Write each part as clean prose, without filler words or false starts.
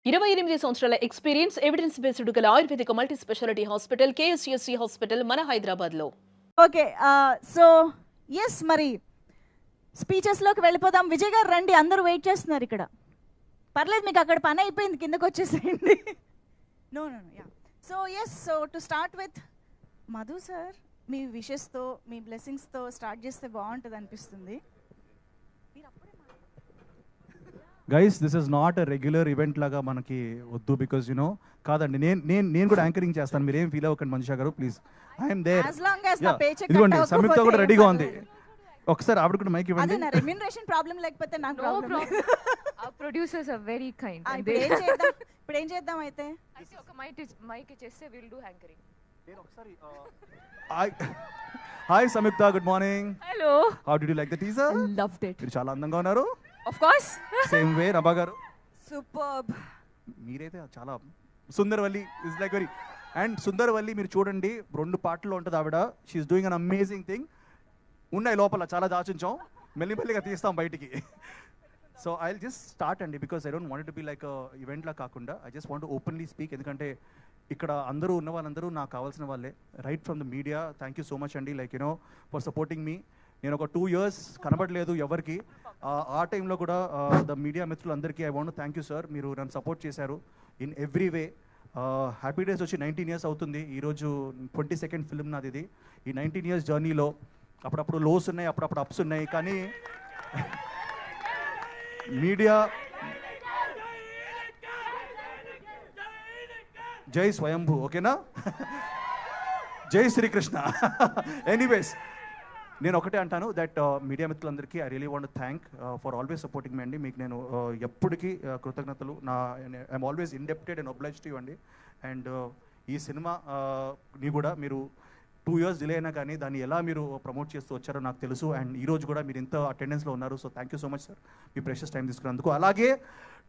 28 సంవత్సరాల experience evidence based గల ఆయుర్వేదిక multi speciality hospital KSSC hospital మన హైదరాబాద్లో. ఓకే, సో ఎస్, మరి స్పీచెస్లోకి వెళ్ళిపోదాం. విజయ్ గారు రండి, అందరూ వెయిట్ చేస్తున్నారు ఇక్కడ. పర్లేదు, మీకు అక్కడ పని అయిపోయింది, కిందకు వచ్చేసేయండి. No no no ya. So yes, so to start with Madhu sir, మీ విషెస్తో మీ బ్లెస్సింగ్స్తో స్టార్ట్ చేస్తే బాగుంటుంది అనిపిస్తుంది. Guys, this is not a regular event లాగా మనకి వద్దు, బికాజ్ యునో కాదండి, నేను కూడా యాంకరింగ్ చేస్తాను, మీరు ఏం ఫీల్ అవ్వకండి మనిషా గారు, ప్లీజ్. I'm there. ఇదిగోండి, సంయుక్త కూడా రెడీగా ఉంది. ఒకసారి ఆవిడ కూడా మైక్ ఇవ్వండి. రెమ్యూనరేషన్ ప్రాబ్లం లేకపోతే నాకు problem. Our producers are very kind. ఇప్పుడు ఏం చేద్దాం అయితే? ఒక మైక్ చేస్తే we'll do anchoring. Hi Samyuktha, good morning. Hello. How did you like the teaser? Loved it. మీరు చాలా అందంగా ఉన్నారు. Of course. Same way Nabha garu. Superb. మీరైతే చాలా Sundaravalli is like very, and Sundaravalli మీరు చూడండి, 2 పాటల్లో ఉంటుంది ఆవిడ. She's doing an amazing thing. ఉన్నాయి లోపల, చాలా దాచుంచాం, మెల్లిమెల్లిగా తీస్తాం బయటికి. So I will just start అండి, because I don't want to be like ఈవెంట్లా కాకుండా I just want openly speak. ఎందుకంటే ఇక్కడ అందరూ ఉన్న వాళ్ళందరూ నాకు కావాల్సిన వాళ్ళే, right from the media. Thank you so much అండి, లైక్ యునో ఫర్ సపోర్టింగ్ మీ. నేను ఒక 2 years కనబడలేదు ఎవరికి, ఆ టైంలో కూడా ద మీడియా మిత్రులందరికీ I want thank you sir. మీరు నన్ను సపోర్ట్ చేశారు in every way. Happy days వచ్చి 19 years అవుతుంది ఈరోజు. 22nd ఫిల్మ్ నాది ఇది. ఈ 19 years జర్నీలో అప్పుడప్పుడు లోస్ ఉన్నాయి, అప్పుడప్పుడు అప్స్ ఉన్నాయి, కానీ మీడియా జై స్వయంభూ, ఓకేనా? జై శ్రీకృష్ణ. ఎనీవేస్, నేను ఒకటే అంటాను దట్ మీడియా మిత్రులందరికీ I really want thank for always supporting మీ అండి. మీకు నేను ఎప్పటికీ కృతజ్ఞతలు. I'm always indebted and obliged to you అండి. అండ్ ఈ సినిమా ని కూడా మీరు 2 years డిలే అయినా కానీ దాన్ని ఎలా మీరు ప్రమోట్ చేస్తూ వచ్చారో నాకు తెలుసు. అండ్ ఈ రోజు కూడా మీరు ఇంత అటెండెన్స్లో ఉన్నారు. So thank you so much sir, me precious time తీసుకున్నందుకు. అలాగే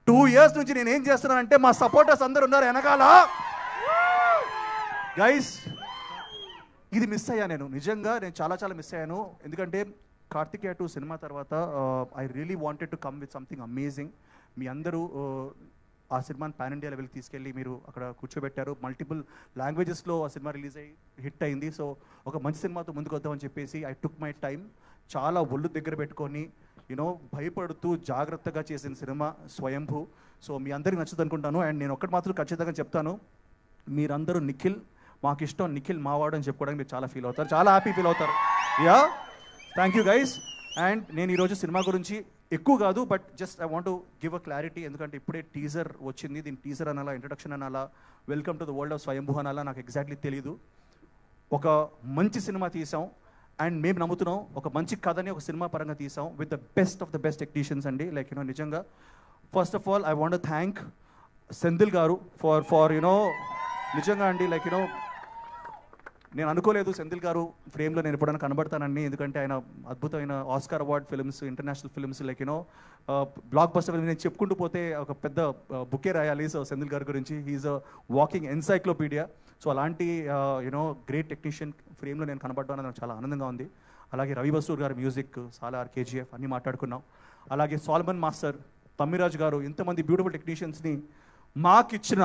2 years నుంచి నేను ఏం చేస్తున్నానంటే మా సపోర్టర్స్ అందరు ఉన్నారు వెనకాల. గైస్, ఇది మిస్ అయ్యా నేను, నిజంగా నేను చాలా మిస్ అయ్యాను. ఎందుకంటే కార్తికేయ 2 సినిమా తర్వాత I really wanted to come with something amazing. మీ అందరూ ఆ సినిమాని పాన్ ఇండియా లెవెల్కి తీసుకెళ్ళి మీరు అక్కడ కూర్చోబెట్టారు. మల్టిపుల్ లాంగ్వేజెస్లో ఆ సినిమా రిలీజ్ అయ్యి హిట్ అయింది. సో ఒక మంచి సినిమాతో ముందుకు వద్దామని చెప్పేసి ఐ టుక్ మై టైం. చాలా ఒళ్ళు దగ్గర పెట్టుకొని యూనో భయపడుతూ జాగ్రత్తగా చేసిన సినిమా స్వయంభూ. సో మీ అందరికీ నచ్చుతుంది అనుకుంటాను. అండ్ నేను ఒక్కటి మాత్రం ఖచ్చితంగా చెప్తాను, మీరందరూ నిఖిల్ మాకు ఇష్టం, నిఖిల్ మావాడు అని చెప్పుకోవడానికి మీరు చాలా ఫీల్ అవుతారు, చాలా హ్యాపీ ఫీల్ అవుతారు. Yeah, thank you guys. And నేను ఈరోజు సినిమా గురించి ఎక్కువ కాదు, but just I want to give a clarity. ఎందుకంటే ఇప్పుడే టీజర్ వచ్చింది, దీని టీజర్ అనాలా, ఇంట్రడక్షన్ అనాలా, welcome to the world of స్వయంభూ అనాలా, నాకు ఎగ్జాక్ట్లీ తెలీదు. ఒక మంచి సినిమా తీసాం అండ్ మేము నమ్ముతున్నాం, ఒక మంచి కథని ఒక సినిమా పరంగా తీసాం with the best of the best technicians అండి. లైక్ యూనో నిజంగా first of all I want to thank Senthil గారు ఫర్ యునో నిజంగా అండి, లైక్ యూనో నేను అనుకోలేదు సెంధిల్ గారు ఫ్రేమ్లో నేను ఎప్పుడైనా కనబడతానండి. ఎందుకంటే ఆయన అద్భుతమైన Oscar award films, international films, like you know block buster film, నేను చెప్పుకుంటూ పోతే ఒక పెద్ద బుకే రాయాలి. సో సెంధిల్ గారి గురించి he's a walking encyclopedia. So అలాంటి యూనో గ్రేట్ టెక్నీషియన్ ఫ్రేమ్లో నేను కనబడడం నాకు చాలా ఆనందంగా ఉంది. అలాగే రవి బసూర్ గారి మ్యూజిక్, సాలార్, కేజీఎఫ్ అన్నీ మాట్లాడుకున్నాం. అలాగే సాల్మన్ మాస్టర్, తమ్మిరాజ్ గారు, ఇంతమంది బ్యూటిఫుల్ టెక్నీషియన్స్ని మాకిచ్చిన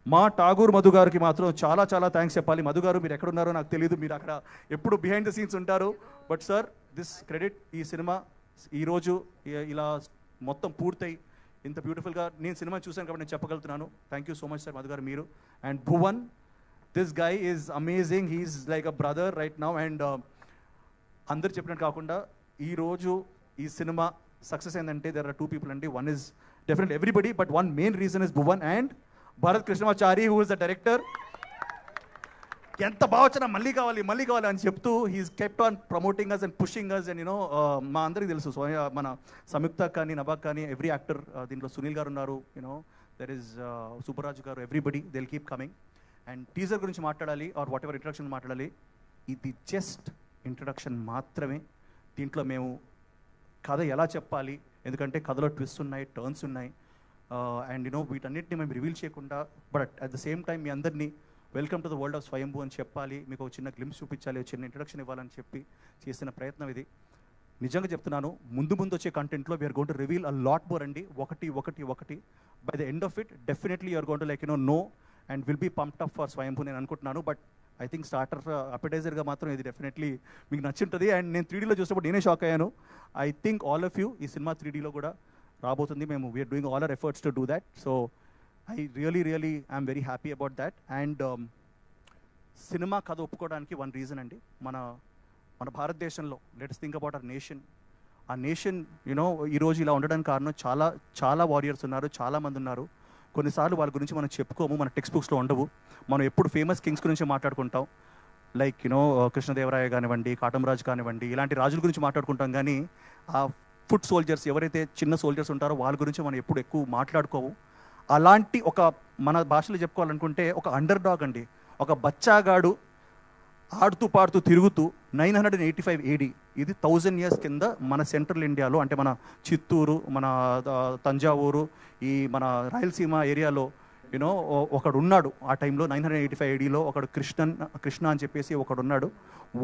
మా ఠాగూర్ మధు గారికి మాత్రం చాలా థ్యాంక్స్ చెప్పాలి. మధు గారు మీరు ఎక్కడున్నారో నాకు తెలియదు, మీరు అక్కడ ఎప్పుడు బిహైండ్ ద సీన్స్ ఉంటారు. బట్ సార్, దిస్ క్రెడిట్, ఈ సినిమా ఈరోజు ఇలా మొత్తం పూర్తయి ఇంత బ్యూటిఫుల్గా నేను సినిమా చూశాను కాబట్టి నేను చెప్పగలుగుతున్నాను. Thank you so much sir Madhu garu మీరు. And Bhuvan, this guy is amazing, he's like a brother right now. And అందరు చెప్పినట్టు కాకుండా ఈరోజు ఈ సినిమా సక్సెస్ అయిందంటే దెర్ ఆర్ 2 people అండి. One is definitely everybody, but one main reason is Bhuvan and Bharath Krishnamachari, who is the director. ఎంత బాగా వచ్చినా మళ్ళీ కావాలి అని చెప్తూ he's kept on promoting us and pushing us. And you know మా అందరికీ తెలుసు, మన సంయుక్త కానీ నభాక్ కానీ ఎవ్రీ యాక్టర్, దీంట్లో సునీల్ గారు ఉన్నారు, యూనో దెర్ ఇస్ సుబ్బరాజు గారు, everybody they will keep coming. And teaser గురించి మాట్లాడాలి ఆర్ వాట్ ఎవర్ ఇంట్రడక్షన్ మాట్లాడాలి, ఇది జస్ట్ ఇంట్రడక్షన్ మాత్రమే. దీంట్లో మేము కథ ఎలా చెప్పాలి, ఎందుకంటే కథలో ట్విస్ట్ ఉన్నాయి, టర్న్స్ ఉన్నాయి, అండ్ యూనో వీటన్నిటిని మేము రివీల్ చేయకుండా, but at the same time మీ అందరినీ welcome to the world of Swayambhu అని చెప్పాలి, మీకు ఒక చిన్న గ్లిమ్స్ చూపించాలి, ఒక చిన్న ఇంట్రడక్షన్ ఇవ్వాలని చెప్పి చేసిన ప్రయత్నం ఇది. నిజంగా చెప్తున్నాను, ముందు ముందు వచ్చే కంటెంట్లో we're gonna reveal a lot more అండి. ఒకటి by the end of it definitely you're gonna like no and will be pumped up for Swayambhu నేను అనుకుంటున్నాను. బట్ ఐ థింక్ స్టార్టర్ అపెటైజర్గా మాత్రం ఇది డెఫినెట్లీ మీకు నచ్చుంటుంది. అండ్ నేను 3Dలో చూసినప్పుడు నేనే షాక్ అయ్యాను. I think all of you ఈ సినిమా 3Dలో కూడా రాబోతుంది. మేము we are doing all our efforts to do that. So I really I'm very happy about that. And cinema కథ ఒప్పుకోవడానికి వన్ రీజన్ అండి, మన భారతదేశంలో let's think about our nation. ఆ నేషన్ ఈరోజు ఇలా ఉండడానికి కారణం చాలా వారియర్స్ ఉన్నారు, చాలామంది ఉన్నారు. కొన్నిసార్లు వాళ్ళ గురించి మనం చెప్పుకోము, మన టెక్స్ట్ బుక్స్లో ఉండవు. మనం ఎప్పుడు ఫేమస్ కింగ్స్ గురించి మాట్లాడుకుంటాం, లైక్ కృష్ణదేవరాయ కానివ్వండి, కాటమరాజు కానివ్వండి, ఇలాంటి రాజుల గురించి మాట్లాడుకుంటాం. కానీ ఆ ఫుట్ సోల్జర్స్ ఎవరైతే చిన్న సోల్జర్స్ ఉంటారో వాళ్ళ గురించి మనం ఎప్పుడు ఎక్కువ మాట్లాడుకోము. అలాంటి ఒక మన భాషలో చెప్పుకోవాలనుకుంటే ఒక అండర్ డాగ్ అండి, ఒక బచ్చాగాడు ఆడుతూ పాడుతూ తిరుగుతూ 985 AD, ఇది 1000 years కింద మన సెంట్రల్ ఇండియాలో, అంటే మన చిత్తూరు, మన తంజావూరు, ఈ మన రాయలసీమ ఏరియాలో ఒకడు ఉన్నాడు. ఆ టైంలో 985 ADలో ఒకడు కృష్ణ అని చెప్పేసి ఒకడు ఉన్నాడు.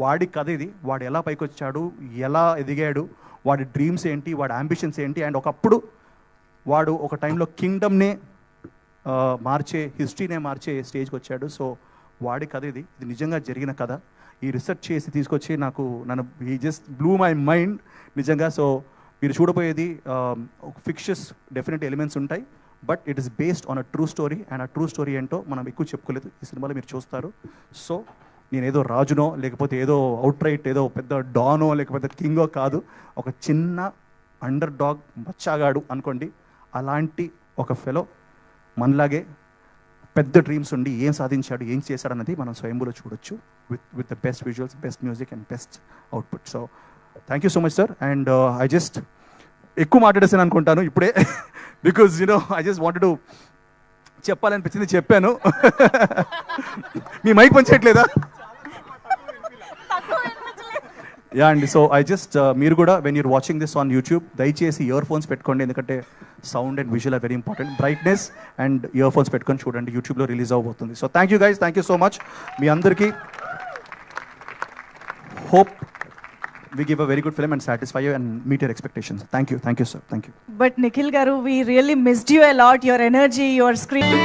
వాడి కథ ఇది. వాడు ఎలా పైకి వచ్చాడు, ఎలా ఎదిగాడు, వాడి డ్రీమ్స్ ఏంటి, వాడి అంబిషన్స్ ఏంటి. అండ్ ఒకప్పుడు వాడు ఒక టైంలో కింగ్డమ్నే హిస్టరీనే మార్చే స్టేజ్కి వచ్చాడు. సో వాడి కథ ఇది నిజంగా జరిగిన కథ. ఈ రీసెర్చ్ చేసి తీసుకొచ్చి నన్ను ఈ జస్ట్ బ్లూ మై మైండ్ నిజంగా. సో మీరు చూడబోయేది ఫిక్షస్ డెఫినెట్ ఎలిమెంట్స్ ఉంటాయి, but it is based on a true story. And ఆ ట్రూ స్టోరీ ఏంటో మనం ఎక్కువ చెప్పుకోలేదు, ఈ సినిమాలో మీరు చూస్తారు. సో నేను ఏదో రాజునో లేకపోతే ఏదో అవుట్ రైట్ ఏదో పెద్ద డానో లేకపోతే కింగో కాదు, ఒక చిన్న అండర్ డాగ్ బచ్చాగాడు అనుకోండి. అలాంటి ఒక ఫెలో మనలాగే పెద్ద డ్రీమ్స్ ఉండి ఏం సాధించాడు, ఏం చేశాడు అన్నది మనం స్వయంభూలో చూడొచ్చు with the best visuals, best music and best output. So thank you so much sir. And I just ఎక్కువ మాట్లాడేసాను అనుకుంటాను ఇప్పుడే, because I just wanted to చెప్పాలనిపించింది, చెప్పాను. మీ మైక్ పనిచేయట్లేదా? యా అండి. సో ఐ జస్ట్ మీరు కూడా when you're watching this on YouTube దయచేసి ఇయర్ ఫోన్స్ పెట్టుకోండి, ఎందుకంటే sound and visual are very important. Brightness and earphones పెట్టుకొని చూడండి, యూట్యూబ్లో రిలీజ్ అవబోతుంది. So thank you guys, thank you so much. మీ అందరికీ hope we give a very good film and satisfy you and meet your expectations. Thank you sir, thank you. But Nikhil garu, we really missed you a lot, your energy, your screen.